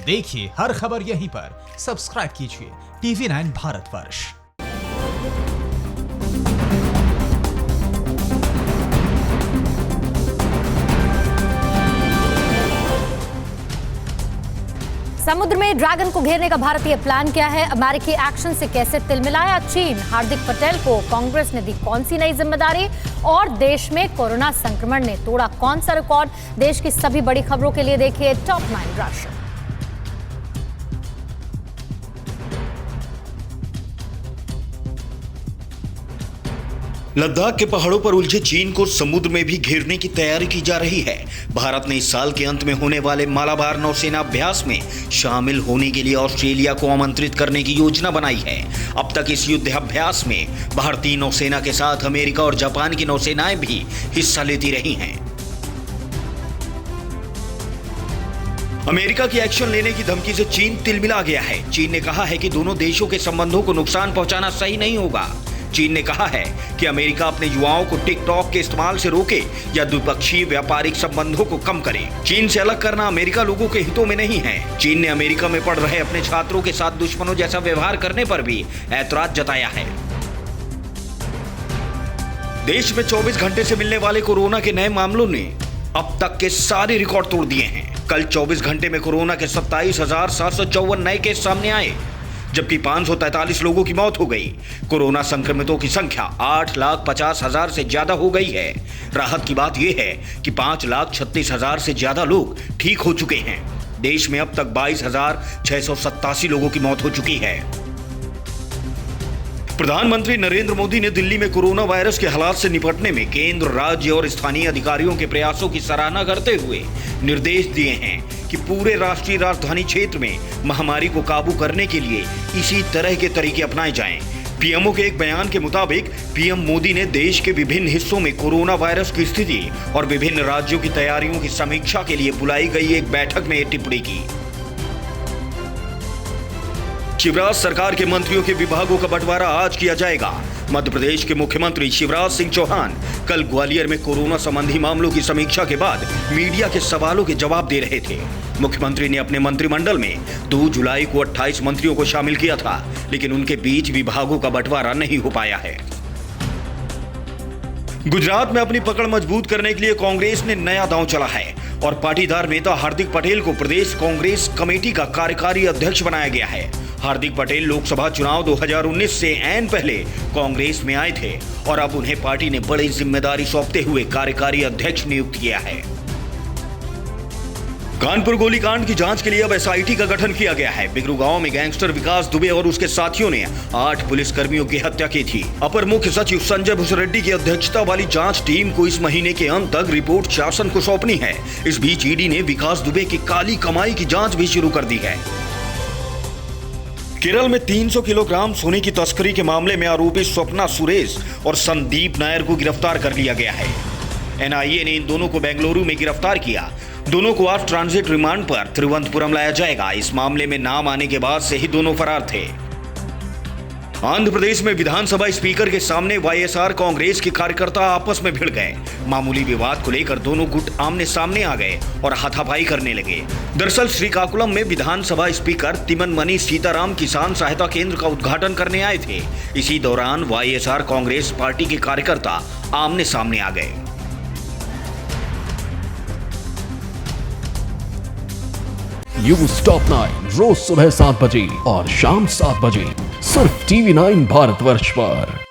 देखिए हर खबर यहीं पर। सब्सक्राइब कीजिए TV9 भारतवर्ष। समुद्र में ड्रैगन को घेरने का भारतीय प्लान क्या है? अमेरिकी एक्शन से कैसे तिलमिलाया चीन? हार्दिक पटेल को कांग्रेस ने दी कौन सी नई जिम्मेदारी? और देश में कोरोना संक्रमण ने तोड़ा कौन सा रिकॉर्ड? देश की सभी बड़ी खबरों के लिए देखिए टॉप 9 राशि। लद्दाख के पहाड़ों पर उलझे चीन को समुद्र में भी घेरने की तैयारी की जा रही है। भारत ने इस साल के अंत में होने वाले मालाबार नौसेना अभ्यास में शामिल होने के लिए ऑस्ट्रेलिया को आमंत्रित करने की योजना बनाई है। अब तक इस युद्धाभ्यास में भारतीय नौसेना के साथ अमेरिका और जापान की नौसेनाएं भी हिस्सा लेती रही हैं। अमेरिका की एक्शन लेने की धमकी से चीन तिलमिला गया है। चीन ने कहा है कि दोनों देशों के संबंधों को नुकसान पहुंचाना सही नहीं होगा। चीन ने कहा है कि अमेरिका अपने युवाओं को टिकटॉक के इस्तेमाल से रोके या द्विपक्षीय व्यापारिक संबंधों को कम करे। चीन से अलग करना अमेरिका लोगों के हितों में नहीं है। चीन ने अमेरिका में पढ़ रहे अपने छात्रों के साथ दुश्मनों जैसा व्यवहार करने पर भी ऐतराज जताया है। देश में 24 घंटे से मिलने वाले कोरोना के नए मामलों ने अब तक के सारे रिकॉर्ड तोड़ दिए हैं। कल 24 घंटे में कोरोना के 27,754 नए केस सामने आए, जबकि 543 लोगों की मौत हो गई। कोरोना संक्रमितों की संख्या 8,50,000 से ज्यादा हो गई है। राहत की बात यह है कि 5,36,000 से ज्यादा लोग ठीक हो चुके हैं। देश में अब तक 22,687 लोगों की मौत हो चुकी है। प्रधानमंत्री नरेंद्र मोदी ने दिल्ली में कोरोना वायरस के हालात से निपटने में केंद्र, राज्य और स्थानीय अधिकारियों के प्रयासों की सराहना करते हुए निर्देश दिए हैं कि पूरे राष्ट्रीय राजधानी क्षेत्र में महामारी को काबू करने के लिए इसी तरह के तरीके अपनाए जाएं। पीएमओ के एक बयान के मुताबिक पीएम मोदी ने देश के विभिन्न हिस्सों में कोरोना वायरस की स्थिति और विभिन्न राज्यों की तैयारियों की समीक्षा के लिए बुलाई गई एक बैठक में यह टिप्पणी की। शिवराज सरकार के मंत्रियों के विभागों का बंटवारा आज किया जाएगा। मध्य प्रदेश के मुख्यमंत्री शिवराज सिंह चौहान कल ग्वालियर में कोरोना संबंधी मामलों की समीक्षा के बाद मीडिया के सवालों के जवाब दे रहे थे। मुख्यमंत्री ने अपने मंत्रिमंडल में 2 जुलाई को 28 मंत्रियों को शामिल किया था, लेकिन उनके बीच विभागों का बंटवारा नहीं हो पाया है। गुजरात में अपनी पकड़ मजबूत करने के लिए कांग्रेस ने नया दांव चला है और पाटीदार नेता हार्दिक पटेल को प्रदेश कांग्रेस कमेटी का कार्यकारी अध्यक्ष बनाया गया है। हार्दिक पटेल लोकसभा चुनाव 2019 से ऐन पहले कांग्रेस में आए थे और अब उन्हें पार्टी ने बड़ी जिम्मेदारी सौंपते हुए कार्यकारी अध्यक्ष नियुक्त किया है। कानपुर गोलीकांड की जांच के लिए अब एसआईटी का गठन किया गया है। बिगरू गांव में गैंगस्टर विकास दुबे और उसके साथियों ने 8 पुलिसकर्मियों की हत्या की थी। अपर मुख्य सचिव संजय भूसरेड्डी की अध्यक्षता वाली जांच टीम को इस महीने के अंत तक रिपोर्ट शासन को सौंपनी है। इस बीच ईडी ने विकास दुबे की काली कमाई की जांच भी शुरू कर दी है। केरल में 300 किलोग्राम सोने की तस्करी के मामले में आरोपी स्वप्ना सुरेश और संदीप नायर को गिरफ्तार कर लिया गया है। एनआईए ने इन दोनों को बेंगलुरु में गिरफ्तार किया। दोनों को आज ट्रांजिट रिमांड पर तिरुवनंतपुरम लाया जाएगा। इस मामले में नाम आने के बाद से ही दोनों फरार थे। आंध्र प्रदेश में विधानसभा स्पीकर के सामने वाईएसआर कांग्रेस के कार्यकर्ता आपस में भिड़ गए। मामूली विवाद को लेकर दोनों गुट आमने सामने आ गए और हाथापाई करने लगे। दरअसल श्रीकाकुलम में विधानसभा स्पीकर तिमनमणि सीताराम किसान सहायता केंद्र का उद्घाटन करने आए थे। इसी दौरान वाईएसआर कांग्रेस पार्टी के कार्यकर्ता आमने सामने आ गए। न्यूज़ टॉप 9 रोज सुबह 7 बजे और शाम 7 बजे सिर्फ TV9 भारतवर्ष पर।